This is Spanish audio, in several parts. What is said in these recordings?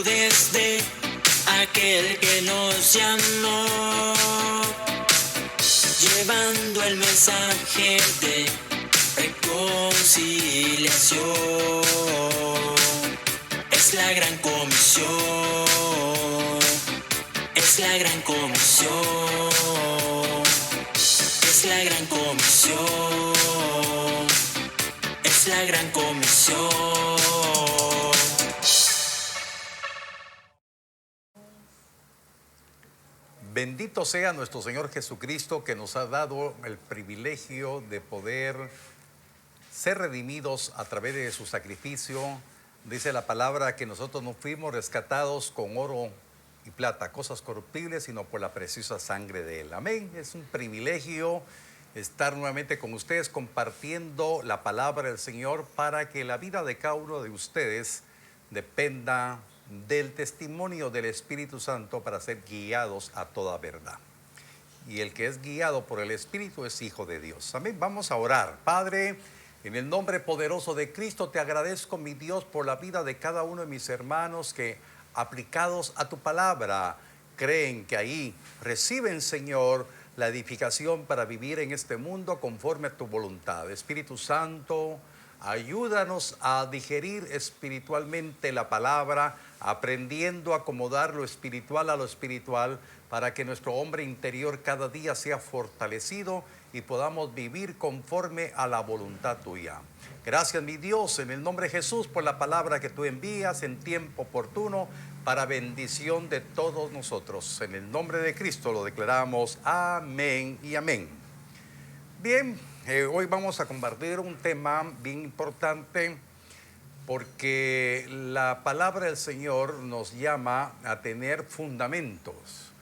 desde aquel que nos llamó, llevando el mensaje de reconciliación. Es la gran comisión, es la gran comisión, es la gran comisión, es la gran comisión. Bendito sea nuestro Señor Jesucristo, que nos ha dado el privilegio de poder ser redimidos a través de su sacrificio. Dice la palabra que nosotros no fuimos rescatados con oro y plata, cosas corruptibles, sino por la preciosa sangre de Él. Amén. Es un privilegio estar nuevamente con ustedes compartiendo la palabra del Señor, para que la vida de cada uno de ustedes dependa del testimonio del Espíritu Santo, para ser guiados a toda verdad. Y el que es guiado por el Espíritu es hijo de Dios. Amén. Vamos a orar. Padre, en el nombre poderoso de Cristo, te agradezco, mi Dios, por la vida de cada uno de mis hermanos que, aplicados a tu palabra, creen que ahí reciben, Señor, la edificación para vivir en este mundo conforme a tu voluntad. Espíritu Santo, ayúdanos a digerir espiritualmente la palabra, aprendiendo a acomodar lo espiritual a lo espiritual, para que nuestro hombre interior cada día sea fortalecido y podamos vivir conforme a la voluntad tuya. Gracias, mi Dios, en el nombre de Jesús, por la palabra que tú envías en tiempo oportuno para bendición de todos nosotros. En el nombre de Cristo lo declaramos. Amén y amén. Bien, hoy vamos a compartir un tema bien importante, porque la palabra del Señor nos llama a tener fundamentos.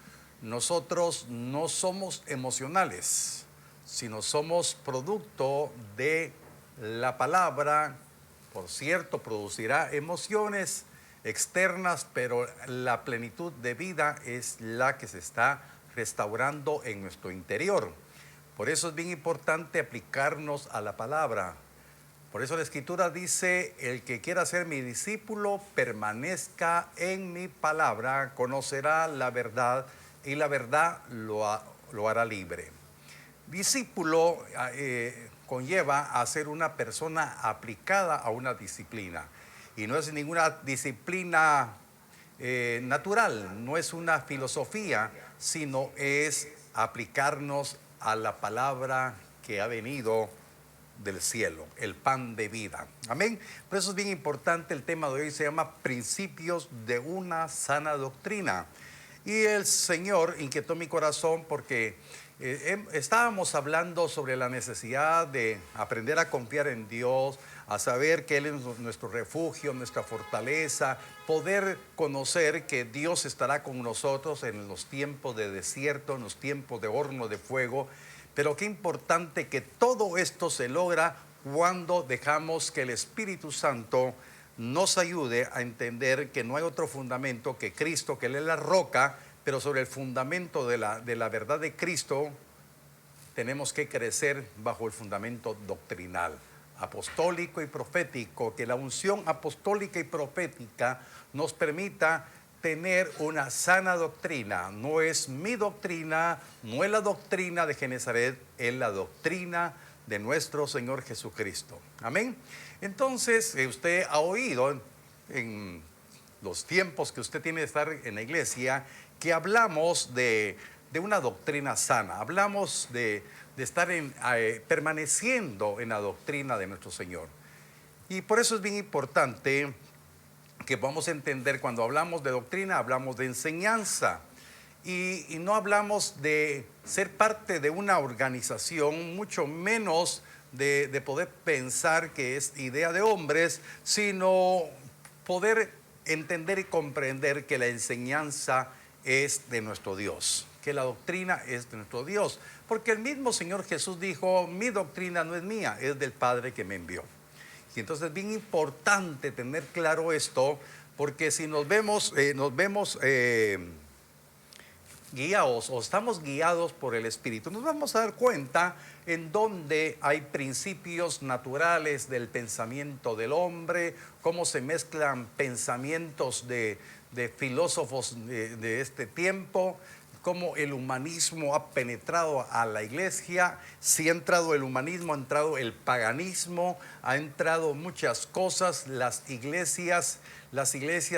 Nosotros no somos emocionales, sino somos producto de la palabra. Por cierto, producirá emociones externas, pero la plenitud de vida es la que se está restaurando en nuestro interior. Por eso es bien importante aplicarnos a la palabra. Por eso la Escritura dice: el que quiera ser mi discípulo, permanezca en mi palabra, conocerá la verdad y la verdad lo hará libre. Discípulo conlleva a ser una persona aplicada a una disciplina. Y no es ninguna disciplina natural, no es una filosofía, sino es aplicarnos a la palabra que ha venido del cielo, el pan de vida. Amén. Por eso es bien importante. El tema de hoy se llama principios de una sana doctrina. Y el Señor inquietó mi corazón porque estábamos hablando sobre la necesidad de aprender a confiar en Dios, a saber que Él es nuestro refugio, nuestra fortaleza, poder conocer que Dios estará con nosotros en los tiempos de desierto, en los tiempos de horno de fuego. Pero qué importante que todo esto se logra cuando dejamos que el Espíritu Santo nos ayude a entender que no hay otro fundamento que Cristo, que Él es la roca, pero sobre el fundamento de la verdad de Cristo tenemos que crecer bajo el fundamento doctrinal, apostólico y profético, que la unción apostólica y profética nos permita tener una sana doctrina. No es mi doctrina, no es la doctrina de Genezaret, es la doctrina de nuestro Señor Jesucristo. Amén. Entonces, usted ha oído en los tiempos que usted tiene de estar en la iglesia, que hablamos de una doctrina sana. Hablamos de estar permaneciendo en la doctrina de nuestro Señor. Y por eso es bien importante que vamos a entender, cuando hablamos de doctrina, hablamos de enseñanza. Y no hablamos de ser parte de una organización, mucho menos de poder pensar que es idea de hombres, sino poder entender y comprender que la enseñanza es de nuestro Dios, que la doctrina es de nuestro Dios, porque el mismo Señor Jesús dijo: mi doctrina no es mía, es del Padre que me envió. Y entonces es bien importante tener claro esto, porque si nos vemos guiados o estamos guiados por el Espíritu, nos vamos a dar cuenta en donde hay principios naturales del pensamiento del hombre, cómo se mezclan pensamientos de de filósofos de este tiempo, cómo el humanismo ha penetrado a la iglesia. Si ha entrado el humanismo, ha entrado el paganismo, ha entrado muchas cosas. Las iglesias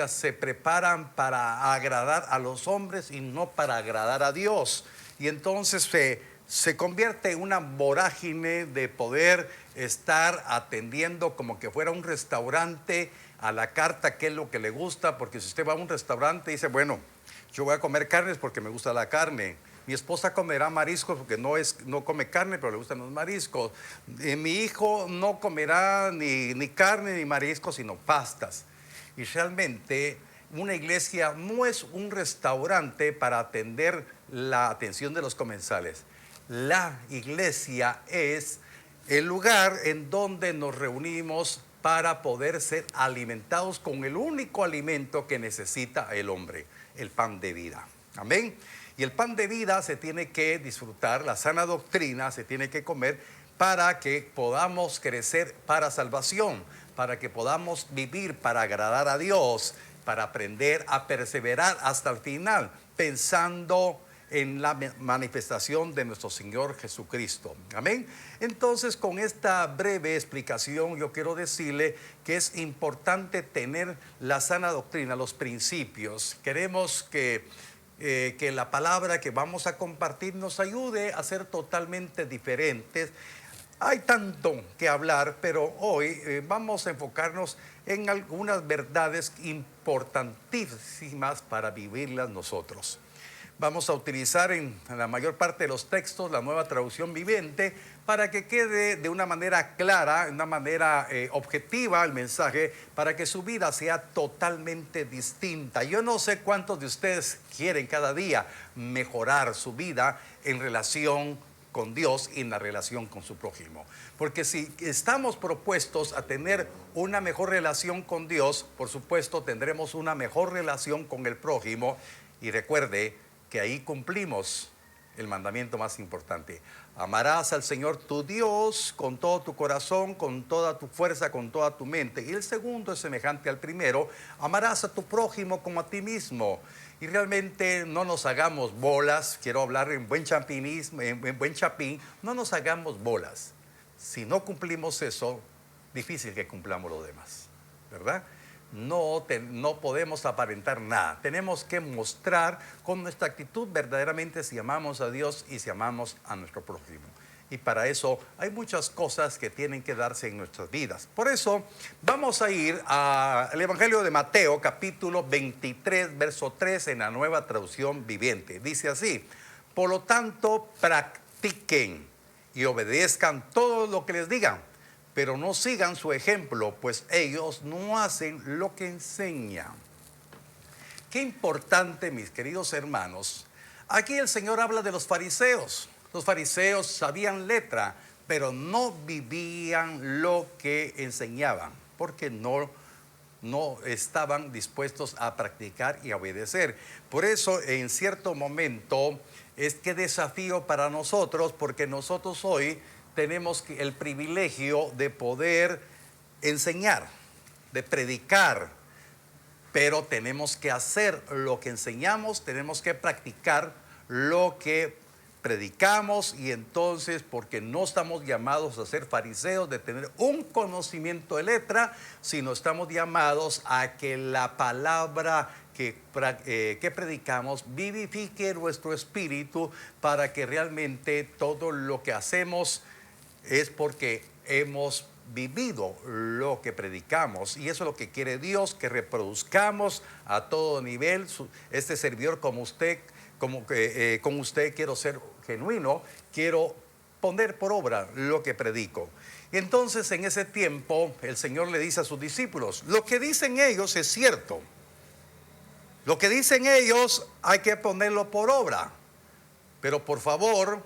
se preparan para agradar a los hombres y no para agradar a Dios. Y entonces se convierte en una vorágine de poder estar atendiendo como que fuera un restaurante a la carta qué es lo que le gusta, porque si usted va a un restaurante y dice, bueno, yo voy a comer carnes porque me gusta la carne. Mi esposa comerá mariscos porque no come carne, pero le gustan los mariscos. Mi hijo no comerá ni carne ni mariscos, sino pastas. Y realmente una iglesia no es un restaurante para atender la atención de los comensales. La iglesia es el lugar en donde nos reunimos para poder ser alimentados con el único alimento que necesita el hombre, el pan de vida. Amén. Y el pan de vida se tiene que disfrutar, la sana doctrina se tiene que comer para que podamos crecer para salvación, para que podamos vivir para agradar a Dios, para aprender a perseverar hasta el final, pensando en la manifestación de nuestro Señor Jesucristo. Amén. Entonces, con esta breve explicación, yo quiero decirle que es importante tener la sana doctrina, los principios. Queremos que la palabra que vamos a compartir nos ayude a ser totalmente diferentes. Hay tanto que hablar, pero hoy vamos a enfocarnos en algunas verdades importantísimas para vivirlas nosotros. Vamos a utilizar en la mayor parte de los textos la Nueva Traducción Viviente para que quede de una manera clara, de una manera objetiva el mensaje, para que su vida sea totalmente distinta. Yo no sé cuántos de ustedes quieren cada día mejorar su vida en relación con Dios y en la relación con su prójimo. Porque si estamos propuestos a tener una mejor relación con Dios, por supuesto tendremos una mejor relación con el prójimo. Y recuerde que ahí cumplimos el mandamiento más importante. Amarás al Señor tu Dios con todo tu corazón, con toda tu fuerza, con toda tu mente. Y el segundo es semejante al primero: amarás a tu prójimo como a ti mismo. Y realmente no nos hagamos bolas, quiero hablar en buen champinismo, en buen chapín, no nos hagamos bolas. Si no cumplimos eso, difícil que cumplamos lo demás, ¿verdad? No podemos aparentar nada. Tenemos que mostrar con nuestra actitud verdaderamente si amamos a Dios y si amamos a nuestro prójimo. Y para eso hay muchas cosas que tienen que darse en nuestras vidas. Por eso vamos a ir al Evangelio de Mateo, capítulo 23, verso 3, en la Nueva Traducción Viviente. Dice así: por lo tanto, practiquen y obedezcan todo lo que les digan, pero no sigan su ejemplo, pues ellos no hacen lo que enseñan. Qué importante, mis queridos hermanos. Aquí el Señor habla de los fariseos. Los fariseos sabían letra, pero no vivían lo que enseñaban, porque no estaban dispuestos a practicar y a obedecer. Por eso, en cierto momento, es que desafío para nosotros, porque nosotros hoy tenemos el privilegio de poder enseñar, de predicar, pero tenemos que hacer lo que enseñamos, tenemos que practicar lo que predicamos. Y entonces, porque no estamos llamados a ser fariseos, de tener un conocimiento de letra, sino estamos llamados a que la palabra que predicamos vivifique nuestro espíritu, para que realmente todo lo que hacemos es porque hemos vivido lo que predicamos. Y eso es lo que quiere Dios, que reproduzcamos a todo nivel. Este servidor como usted, con usted quiero ser genuino, quiero poner por obra lo que predico. Y entonces en ese tiempo el Señor le dice a sus discípulos: lo que dicen ellos es cierto, lo que dicen ellos hay que ponerlo por obra, pero por favor,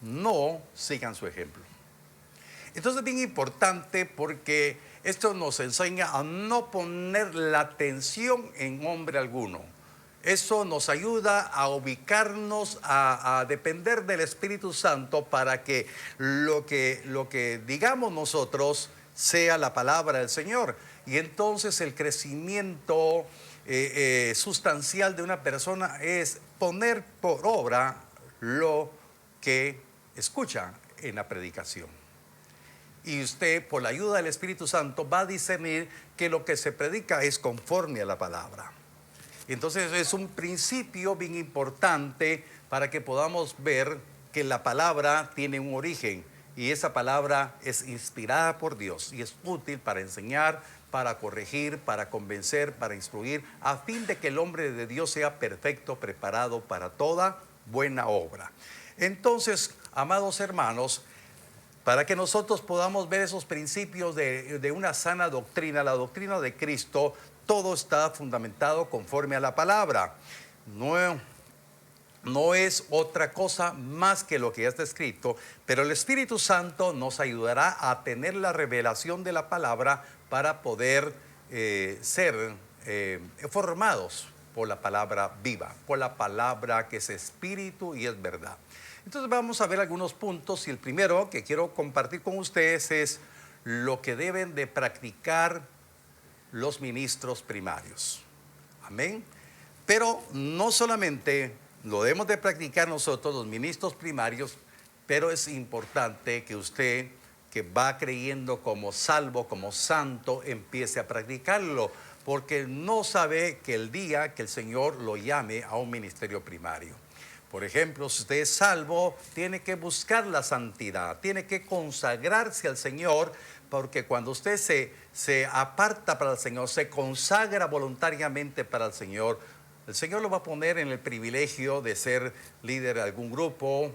no sigan su ejemplo. Entonces es bien importante, porque esto nos enseña a no poner la atención en hombre alguno. Eso nos ayuda a ubicarnos, a depender del Espíritu Santo, para que lo que digamos nosotros sea la palabra del Señor. Y entonces el crecimiento sustancial de una persona es poner por obra lo que escucha en la predicación. Y usted, por la ayuda del Espíritu Santo, va a discernir que lo que se predica es conforme a la palabra. Entonces es un principio bien importante para que podamos ver que la palabra tiene un origen y esa palabra es inspirada por Dios y es útil para enseñar, para corregir, para convencer, para instruir, a fin de que el hombre de Dios sea perfecto, preparado para toda buena obra. Entonces, amados hermanos, para que nosotros podamos ver esos principios de una sana doctrina, la doctrina de Cristo, todo está fundamentado conforme a la palabra. No es otra cosa más que lo que ya está escrito, pero el Espíritu Santo nos ayudará a tener la revelación de la palabra para poder ser formados por la palabra viva, por la palabra que es espíritu y es verdad. Entonces vamos a ver algunos puntos y el primero que quiero compartir con ustedes es lo que deben de practicar los ministros primarios. Amén. Pero no solamente lo debemos de practicar nosotros los ministros primarios, pero es importante que usted, que va creyendo como salvo, como santo, empiece a practicarlo, porque no sabe que el día que el Señor lo llame a un ministerio primario. Por ejemplo, si usted es salvo, tiene que buscar la santidad, tiene que consagrarse al Señor, porque cuando usted se aparta para el Señor, se consagra voluntariamente para el Señor lo va a poner en el privilegio de ser líder de algún grupo.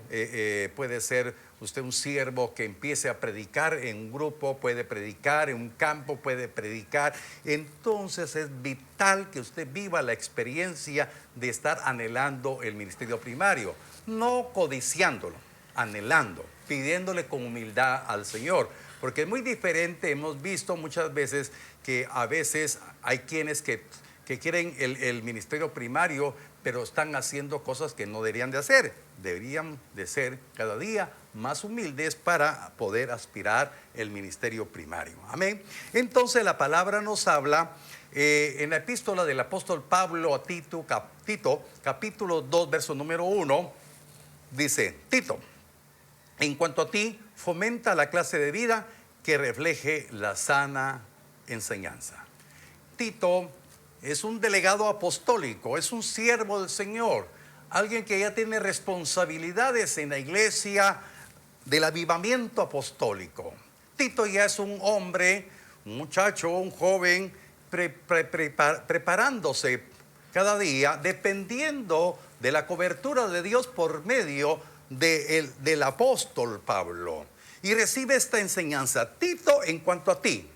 Puede ser usted un siervo que empiece a predicar en un grupo, puede predicar en un campo, puede predicar. Entonces es vital que usted viva la experiencia de estar anhelando el ministerio primario, no codiciándolo, anhelando, pidiéndole con humildad al Señor. Porque es muy diferente, hemos visto muchas veces que a veces hay quienes que quieren el ministerio primario, pero están haciendo cosas que no deberían de hacer. Deberían de ser cada día más humildes para poder aspirar el ministerio primario. Amén. Entonces la palabra nos habla en la epístola del apóstol Pablo a Tito, capítulo 2, verso número 1, dice: Tito, en cuanto a ti, fomenta la clase de vida que refleje la sana enseñanza. Tito es un delegado apostólico, es un siervo del Señor, alguien que ya tiene responsabilidades en la iglesia del avivamiento apostólico. Tito ya es un hombre, un muchacho, un joven, preparándose cada día, dependiendo de la cobertura de Dios por medio del apóstol Pablo. Y recibe esta enseñanza: Tito, en cuanto a ti,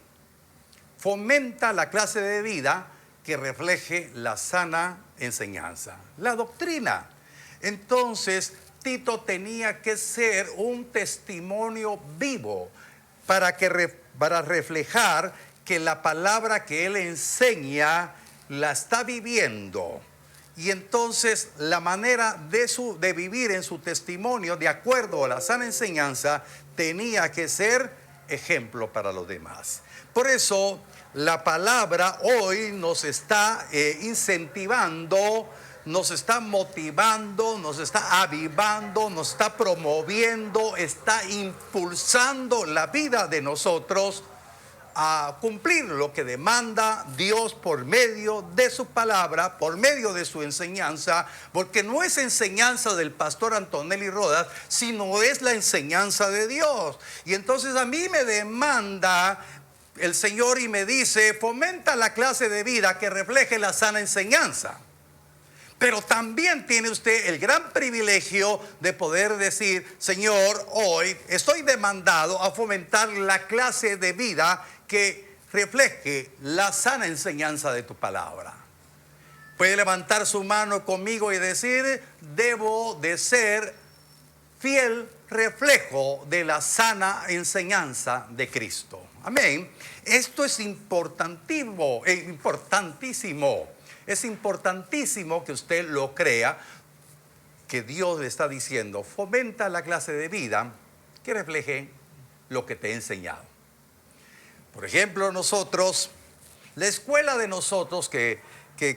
fomenta la clase de vida que refleje la sana enseñanza, la doctrina. Entonces, Tito tenía que ser un testimonio vivo para reflejar que la palabra que él enseña la está viviendo. Y entonces la manera de vivir en su testimonio, de acuerdo a la sana enseñanza, tenía que ser ejemplo para los demás. Por eso la palabra hoy nos está incentivando, nos está motivando, nos está avivando, nos está promoviendo, está impulsando la vida de nosotros a cumplir lo que demanda Dios por medio de su palabra, por medio de su enseñanza, porque no es enseñanza del pastor Antonelli Rodas, sino es la enseñanza de Dios. Y entonces a mí me demanda el Señor y me dice: fomenta la clase de vida que refleje la sana enseñanza. Pero también tiene usted el gran privilegio de poder decir: Señor, hoy estoy demandado a fomentar la clase de vida que refleje la sana enseñanza de tu palabra. Puede levantar su mano conmigo y decir: debo de ser fiel reflejo de la sana enseñanza de Cristo. Amén. Esto es importantísimo. Es importantísimo que usted lo crea, que Dios le está diciendo: fomenta la clase de vida que refleje lo que te he enseñado. Por ejemplo, nosotros, la escuela de nosotros que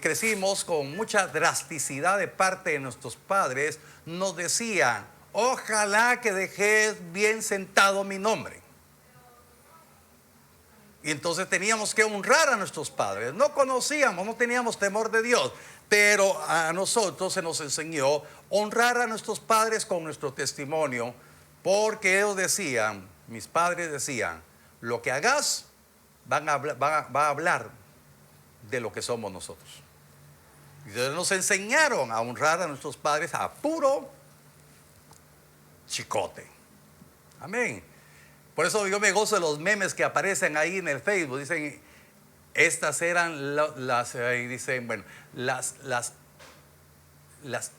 crecimos con mucha drasticidad de parte de nuestros padres, nos decía, ojalá que dejes bien sentado mi nombre. Y entonces teníamos que honrar a nuestros padres. No conocíamos, no teníamos temor de Dios, pero a nosotros se nos enseñó honrar a nuestros padres con nuestro testimonio, porque ellos decían, mis padres decían, lo que hagas va a hablar de lo que somos nosotros. Y entonces nos enseñaron a honrar a nuestros padres a puro chicote. Amén. Por eso yo me gozo de los memes que aparecen ahí en el Facebook. Dicen, estas eran las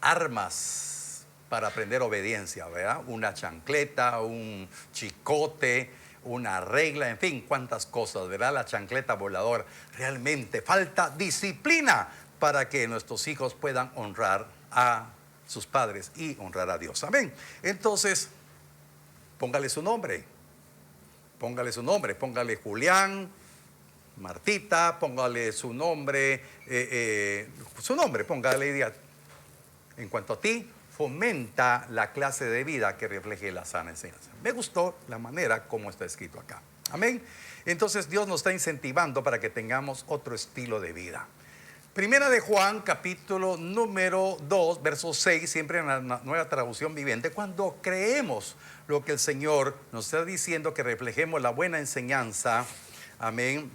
armas para aprender obediencia, ¿verdad? Una chancleta, un chicote, una regla, en fin, cuántas cosas, ¿verdad? La chancleta voladora. Realmente falta disciplina para que nuestros hijos puedan honrar a sus padres y honrar a Dios. Amén. Entonces, póngale su nombre. Póngale su nombre, póngale Julián, Martita, póngale su nombre, póngale Lidia. En cuanto a ti, fomenta la clase de vida que refleje la sana enseñanza. Me gustó la manera como está escrito acá. Amén. Entonces Dios nos está incentivando para que tengamos otro estilo de vida. Primera de Juan, capítulo número 2, verso 6, siempre en la Nueva Traducción Viviente, cuando creemos lo que el Señor nos está diciendo, que reflejemos la buena enseñanza, amén,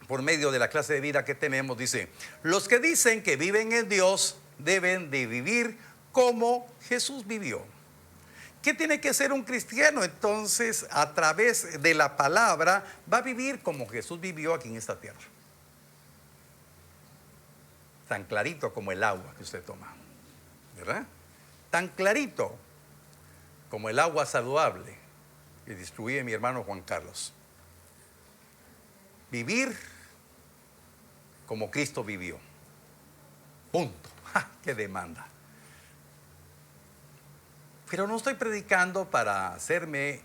por medio de la clase de vida que tenemos, dice, los que dicen que viven en Dios deben de vivir como Jesús vivió. ¿Qué tiene que ser un cristiano? Entonces, a través de la palabra, va a vivir como Jesús vivió aquí en esta tierra. Tan clarito como el agua que usted toma, ¿verdad? Tan clarito como el agua saludable que distribuye mi hermano Juan Carlos. Vivir como Cristo vivió. Punto. ¡Ja! ¡Qué demanda! Pero no estoy predicando para hacerme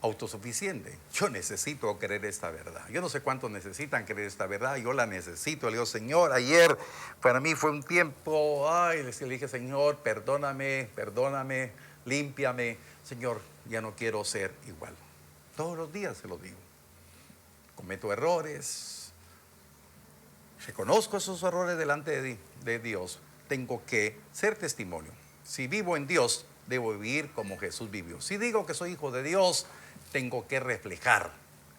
autosuficiente. Yo necesito creer esta verdad. Yo no sé cuántos necesitan creer esta verdad. Yo la necesito. Le digo, Señor, ayer para mí fue un tiempo, le dije, Señor, perdóname, límpiame. Señor, ya no quiero ser igual. Todos los días se lo digo. Cometo errores. Reconozco esos errores delante de Dios. Tengo que ser testimonio. Si vivo en Dios, debo vivir como Jesús vivió. Si digo que soy hijo de Dios, tengo que reflejar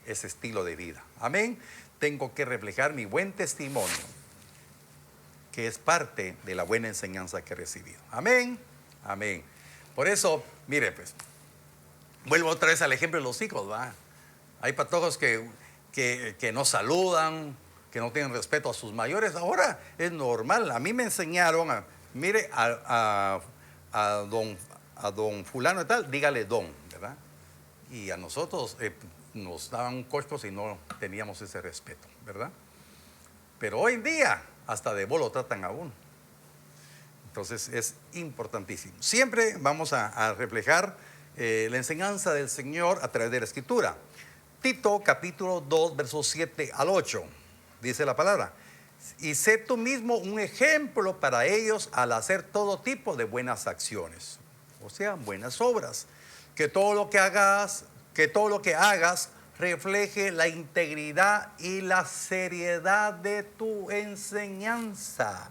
ese estilo de vida. Amén. Tengo que reflejar mi buen testimonio, que es parte de la buena enseñanza que he recibido. Amén. Amén. Por eso, mire, pues, vuelvo otra vez al ejemplo de los hijos, ¿va? Hay patojos que no saludan, que no tienen respeto a sus mayores. Ahora es normal. A mí me enseñaron, mire, a don fulano y tal, dígale don, ¿verdad? Y a nosotros nos daban costos y no teníamos ese respeto, ¿verdad? Pero hoy en día hasta de vos lo tratan a uno. Entonces es importantísimo. Siempre vamos a reflejar la enseñanza del Señor a través de la Escritura. Tito capítulo 2 versos 7 al 8 dice la palabra: y sé tú mismo un ejemplo para ellos al hacer todo tipo de buenas acciones, o sea, buenas obras. Que todo lo que hagas refleje la integridad y la seriedad de tu enseñanza.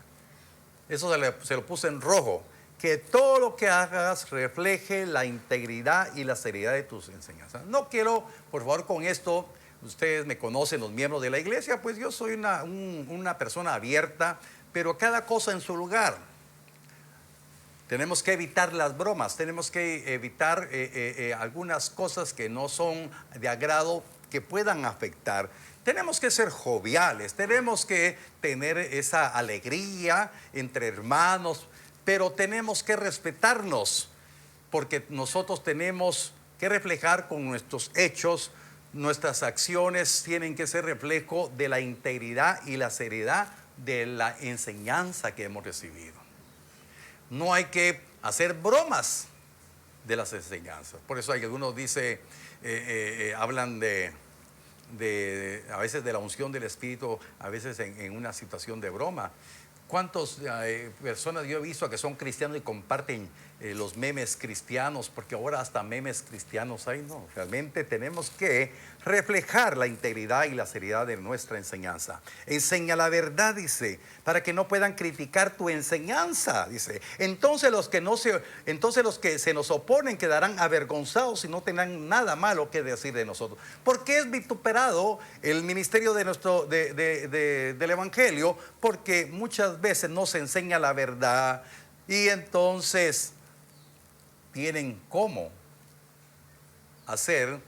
Eso se lo puse en rojo. Que todo lo que hagas refleje la integridad y la seriedad de tus enseñanzas. No quiero, por favor, con esto, ustedes me conocen, los miembros de la iglesia, pues yo soy una persona abierta, pero cada cosa en su lugar. Tenemos que evitar las bromas, tenemos que evitar algunas cosas que no son de agrado, que puedan afectar. Tenemos que ser joviales, tenemos que tener esa alegría entre hermanos, pero tenemos que respetarnos, porque nosotros tenemos que reflejar con nuestros hechos. Nuestras acciones tienen que ser reflejo de la integridad y la seriedad de la enseñanza que hemos recibido. No hay que hacer bromas de las enseñanzas. Por eso hay algunos hablan de a veces de la unción del Espíritu, a veces en una situación de broma. ¿Cuántas personas yo he visto que son cristianos y comparten los memes cristianos? Porque ahora hasta memes cristianos hay, no. Realmente tenemos que reflejar la integridad y la seriedad de nuestra enseñanza. Enseña la verdad, dice, para que no puedan criticar tu enseñanza, dice. Entonces los que se nos oponen quedarán avergonzados y no tendrán nada malo que decir de nosotros. ¿Por qué es vituperado el ministerio de del Evangelio? Porque muchas veces no se enseña la verdad y entonces tienen cómo hacer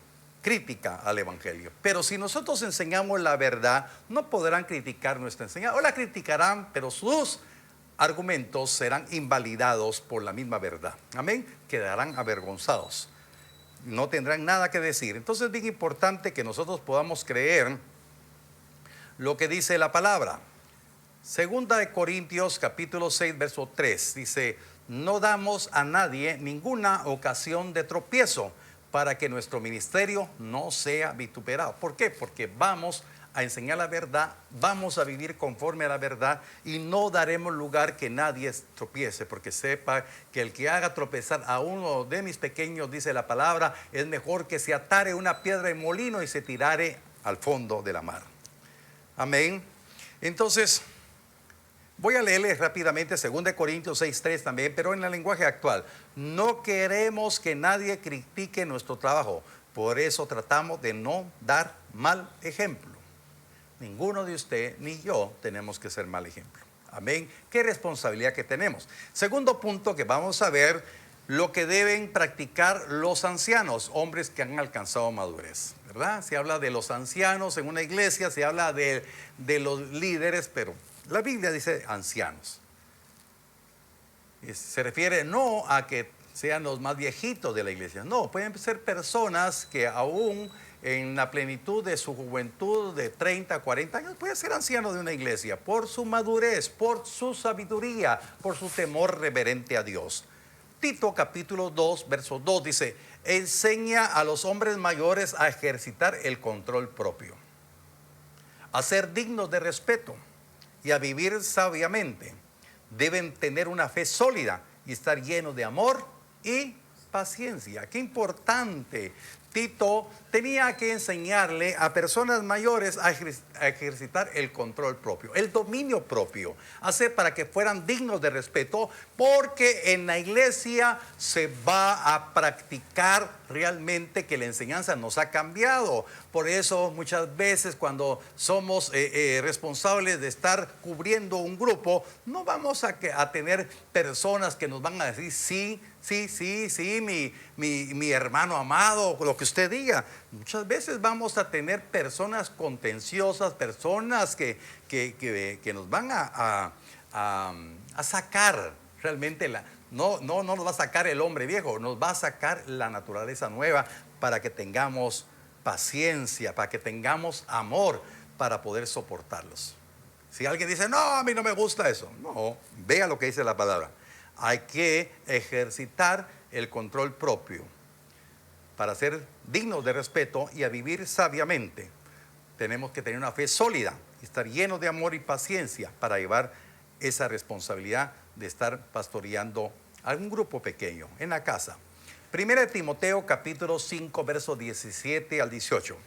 crítica al Evangelio. Pero si nosotros enseñamos la verdad, no podrán criticar nuestra enseñanza, o la criticarán, pero sus argumentos serán invalidados por la misma verdad. Amén. Quedarán avergonzados, no tendrán nada que decir. Entonces es bien importante que nosotros podamos creer lo que dice la palabra. Segunda de Corintios capítulo 6 verso 3 dice: no damos a nadie ninguna ocasión de tropiezo para que nuestro ministerio no sea vituperado. ¿Por qué? Porque vamos a enseñar la verdad, vamos a vivir conforme a la verdad y no daremos lugar que nadie tropiece, porque sepa que el que haga tropezar a uno de mis pequeños, dice la palabra, es mejor que se atare una piedra en molino y se tirare al fondo de la mar. Amén. Entonces, voy a leerles rápidamente 2 Corintios 6:3 también, pero en el lenguaje actual. No queremos que nadie critique nuestro trabajo, por eso tratamos de no dar mal ejemplo. Ninguno de usted ni yo tenemos que ser mal ejemplo. Amén. Qué responsabilidad que tenemos. Segundo punto que vamos a ver, lo que deben practicar los ancianos, hombres que han alcanzado madurez, ¿verdad? Se habla de los ancianos en una iglesia, se habla de los líderes, pero la Biblia dice ancianos. Y se refiere no a que sean los más viejitos de la iglesia, no, pueden ser personas que aún en la plenitud de su juventud de 30, 40 años, puede ser anciano de una iglesia por su madurez, por su sabiduría, por su temor reverente a Dios. Tito capítulo 2, verso 2 dice: enseña a los hombres mayores a ejercitar el control propio, a ser dignos de respeto y a vivir sabiamente. Deben tener una fe sólida y estar llenos de amor y paciencia. Qué importante. Tito tenía que enseñarle a personas mayores a ejercitar el control propio, el dominio propio, hacer para que fueran dignos de respeto, porque en la iglesia se va a practicar realmente que la enseñanza nos ha cambiado. Por eso muchas veces cuando somos responsables de estar cubriendo un grupo, no vamos a tener personas que nos van a decir sí, mi hermano amado, lo que usted diga. Muchas veces vamos a tener personas contenciosas, personas que nos van a sacar realmente no nos va a sacar el hombre viejo, nos va a sacar la naturaleza nueva para que tengamos paciencia, para que tengamos amor, para poder soportarlos. Si alguien dice, no, a mí no me gusta eso, no, vea lo que dice la palabra. Hay que ejercitar el control propio para ser dignos de respeto y a vivir sabiamente. Tenemos que tener una fe sólida y estar llenos de amor y paciencia para llevar esa responsabilidad de estar pastoreando a un grupo pequeño en la casa. 1 Timoteo capítulo 5 versos 17 al 18.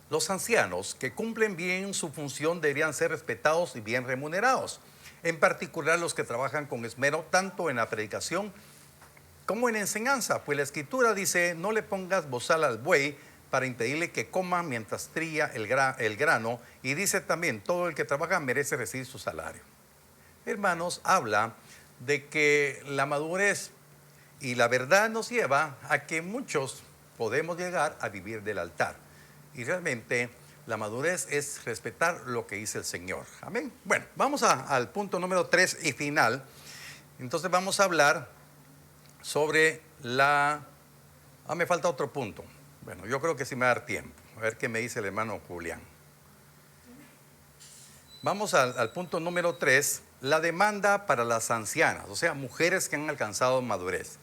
Los ancianos que cumplen bien su función deberían ser respetados y bien remunerados, en particular los que trabajan con esmero tanto en la predicación como en enseñanza, pues la escritura dice: no le pongas bozal al buey para impedirle que coma mientras trilla el grano, y dice también: todo el que trabaja merece recibir su salario. Hermanos, habla de que la madurez y la verdad nos lleva a que muchos podemos llegar a vivir del altar. Y realmente la madurez es respetar lo que dice el Señor. Amén. Bueno, vamos al punto número 3 y final. Entonces vamos a hablar sobre me falta otro punto. Bueno, yo creo que sí me va a dar tiempo. A ver qué me dice el hermano Julián. Vamos al punto número 3, la demanda para las ancianas, o sea, mujeres que han alcanzado madurez.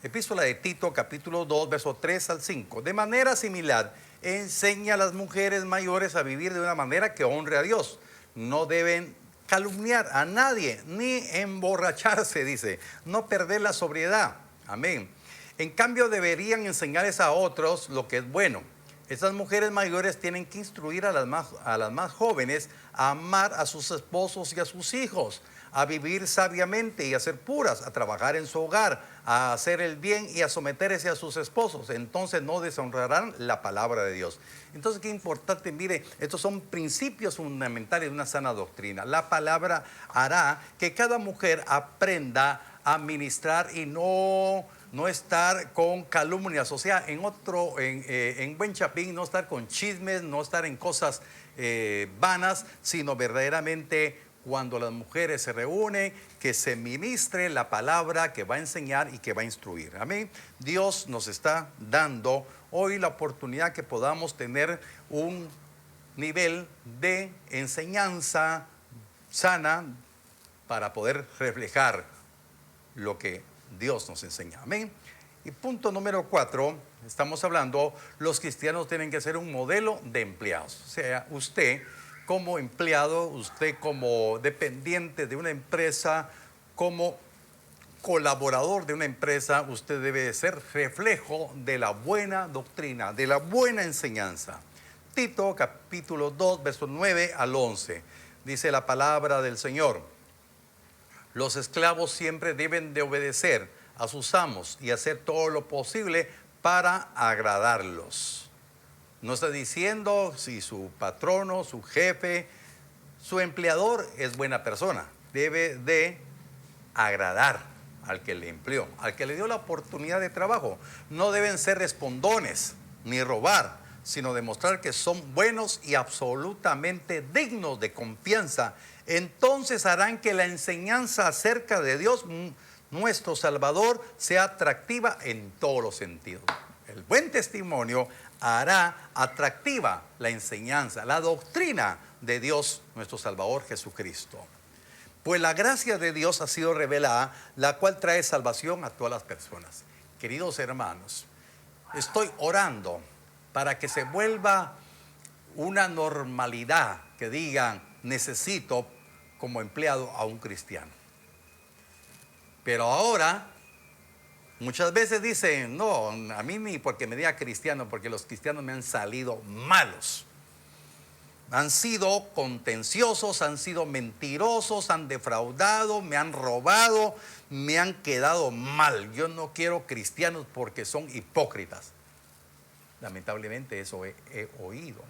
Epístola de Tito, capítulo 2, verso 3 al 5. De manera similar, enseña a las mujeres mayores a vivir de una manera que honre a Dios. No deben calumniar a nadie, ni emborracharse, dice, no perder la sobriedad. Amén. En cambio, deberían enseñarles a otros lo que es bueno. Estas mujeres mayores tienen que instruir a las más jóvenes a amar a sus esposos y a sus hijos, a vivir sabiamente y a ser puras, a trabajar en su hogar, a hacer el bien y a someterse a sus esposos. Entonces no deshonrarán la palabra de Dios. Entonces, qué importante, mire, estos son principios fundamentales de una sana doctrina. La palabra hará que cada mujer aprenda a ministrar y no estar con calumnias, o sea, en buen chapín, no estar con chismes, no estar en cosas vanas, sino verdaderamente cuando las mujeres se reúnen, que se ministre la palabra que va a enseñar y que va a instruir. Amén. Dios nos está dando hoy la oportunidad que podamos tener un nivel de enseñanza sana para poder reflejar lo que Dios nos enseña. Amén. Y punto número 4, estamos hablando, los cristianos tienen que ser un modelo de empleados. O sea, usted como empleado, usted como dependiente de una empresa, como colaborador de una empresa, usted debe ser reflejo de la buena doctrina, de la buena enseñanza. Tito capítulo 2, versos 9 al 11, dice la palabra del Señor: los esclavos siempre deben de obedecer a sus amos y hacer todo lo posible para agradarlos. No está diciendo si su patrono, su jefe, su empleador es buena persona. Debe de agradar al que le empleó, al que le dio la oportunidad de trabajo. No deben ser respondones ni robar, sino demostrar que son buenos y absolutamente dignos de confianza. Entonces harán que la enseñanza acerca de Dios, nuestro Salvador, sea atractiva en todos los sentidos. El buen testimonio hará atractiva la enseñanza, la doctrina de Dios, nuestro Salvador Jesucristo. Pues la gracia de Dios ha sido revelada, la cual trae salvación a todas las personas. Queridos hermanos, estoy orando para que se vuelva una normalidad, que digan, necesito como empleado a un cristiano. Pero ahora muchas veces dicen, no, a mí ni porque me diga cristiano, porque los cristianos me han salido malos. Han sido contenciosos, han sido mentirosos, han defraudado, me han robado, me han quedado mal. Yo no quiero cristianos porque son hipócritas. Lamentablemente eso he oído.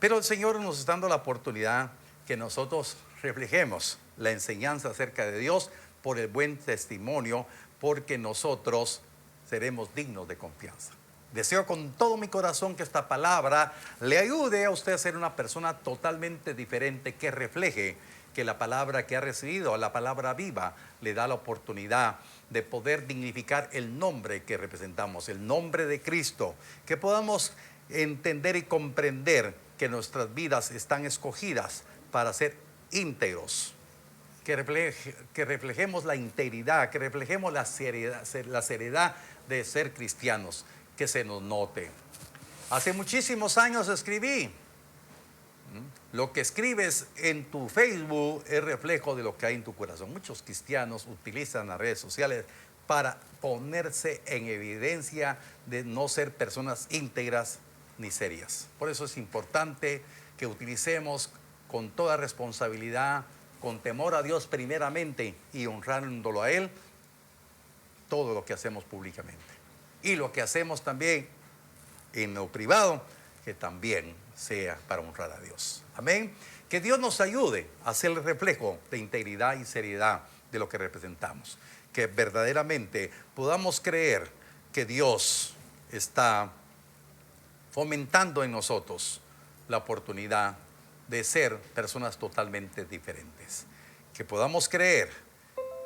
Pero el Señor nos está dando la oportunidad que nosotros reflejemos la enseñanza acerca de Dios por el buen testimonio, porque nosotros seremos dignos de confianza. Deseo con todo mi corazón que esta palabra le ayude a usted a ser una persona totalmente diferente, que refleje que la palabra que ha recibido, la palabra viva, le da la oportunidad de poder dignificar el nombre que representamos, el nombre de Cristo, que podamos entender y comprender que nuestras vidas están escogidas para ser íntegros, que reflejemos la integridad, que reflejemos la seriedad de ser cristianos, que se nos note. Hace muchísimos años escribí, lo que escribes en tu Facebook es reflejo de lo que hay en tu corazón. Muchos cristianos utilizan las redes sociales para ponerse en evidencia de no ser personas íntegras ni serias. Por eso es importante que utilicemos con toda responsabilidad, con temor a Dios primeramente y honrándolo a Él, todo lo que hacemos públicamente. Y lo que hacemos también en lo privado, que también sea para honrar a Dios. Amén. Que Dios nos ayude a ser el reflejo de integridad y seriedad de lo que representamos. Que verdaderamente podamos creer que Dios está fomentando en nosotros la oportunidad de ser personas totalmente diferentes. Que podamos creer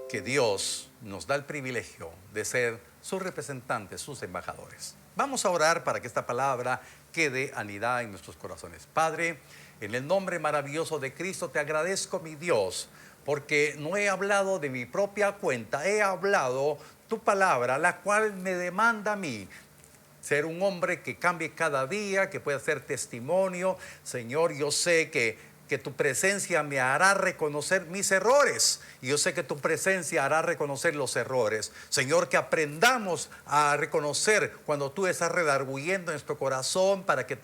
que Dios nos da el privilegio de ser sus representantes, sus embajadores. Vamos a orar para que esta palabra quede anidada en nuestros corazones. Padre, en el nombre maravilloso de Cristo te agradezco, mi Dios, porque no he hablado de mi propia cuenta, he hablado tu palabra, la cual me demanda a mí ser un hombre que cambie cada día, que pueda ser testimonio. Señor, yo sé que tu presencia me hará reconocer mis errores. Y yo sé que tu presencia hará reconocer los errores. Señor, que aprendamos a reconocer cuando tú estás redarguyendo en nuestro corazón para que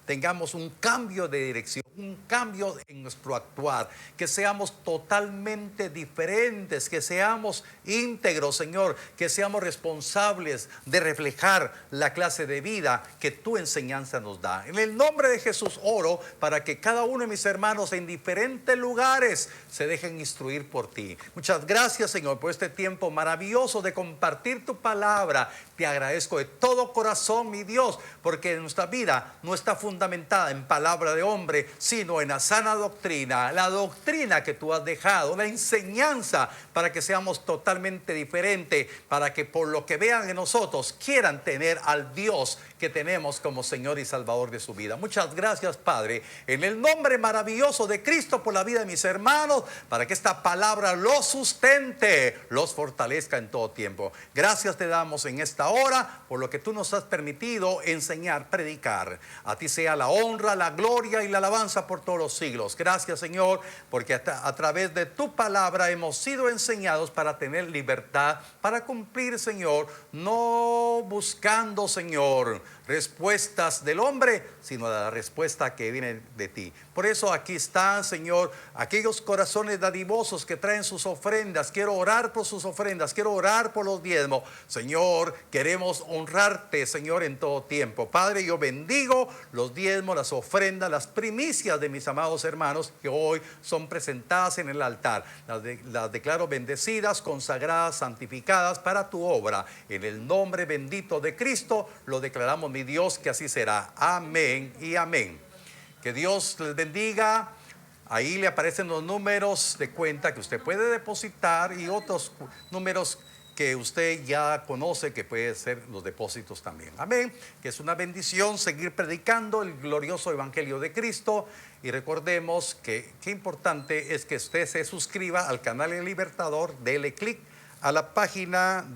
tengamos un cambio de dirección, un cambio en nuestro actuar, que seamos totalmente diferentes, que seamos íntegros, Señor, que seamos responsables de reflejar la clase de vida que tu enseñanza nos da. En el nombre de Jesús oro para que cada uno de mis hermanos en diferentes lugares se dejen instruir por ti. Muchas gracias, Señor, por este tiempo maravilloso de compartir tu palabra. Te agradezco de todo corazón, mi Dios, porque nuestra vida no está fundamentada en palabra de hombre, sino en la sana doctrina, la doctrina que tú has dejado, la enseñanza para que seamos totalmente diferentes, para que por lo que vean en nosotros quieran tener al Dios que tenemos como Señor y Salvador de su vida. Muchas gracias, Padre, en el nombre maravilloso de Cristo, por la vida de mis hermanos, para que esta palabra los sustente, los fortalezca en todo tiempo. Gracias te damos en esta hora por lo que tú nos has permitido enseñar, predicar. A ti sea la honra, la gloria y la alabanza por todos los siglos. Gracias, Señor, porque a través de tu palabra hemos sido enseñados para tener libertad, para cumplir, Señor, no buscando, Señor, respuestas del hombre, sino la respuesta que viene de ti. Por eso aquí están, Señor, aquellos corazones dadivosos que traen sus ofrendas. Quiero orar por sus ofrendas, quiero orar por los diezmos. Señor, queremos honrarte, Señor, en todo tiempo. Padre, yo bendigo los diezmos, las ofrendas, las primicias de mis amados hermanos que hoy son presentadas en el altar. Las declaro bendecidas, consagradas, santificadas para tu obra. En el nombre bendito de Cristo lo declaramos, mi Dios, que así será. Amén y amén. Que Dios les bendiga. Ahí le aparecen los números de cuenta que usted puede depositar y otros números que usted ya conoce que puede ser los depósitos también. Amén. Que es una bendición seguir predicando el glorioso evangelio de Cristo. Y recordemos que qué importante es que usted se suscriba al canal El Libertador, dele clic a la página al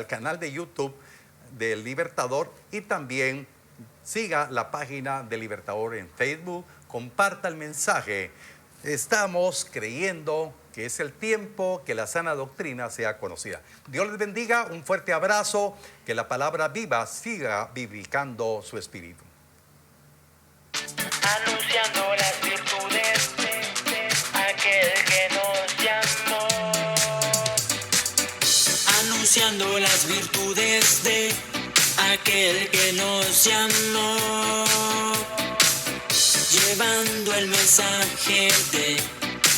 canal de YouTube del Libertador, y también siga la página del Libertador en Facebook, comparta el mensaje. Estamos creyendo que es el tiempo que la sana doctrina sea conocida. Dios les bendiga, un fuerte abrazo, que la palabra viva siga vivificando su espíritu. Anunciando las virtudes de aquel que nos llamó. Anunciando las virtudes de aquel que nos llamó. Llevando el mensaje de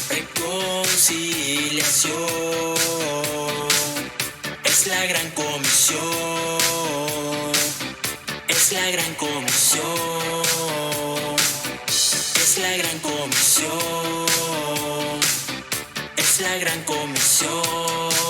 reconciliación. Es la gran comisión. Es la gran comisión. Es la gran comisión. Es la gran comisión.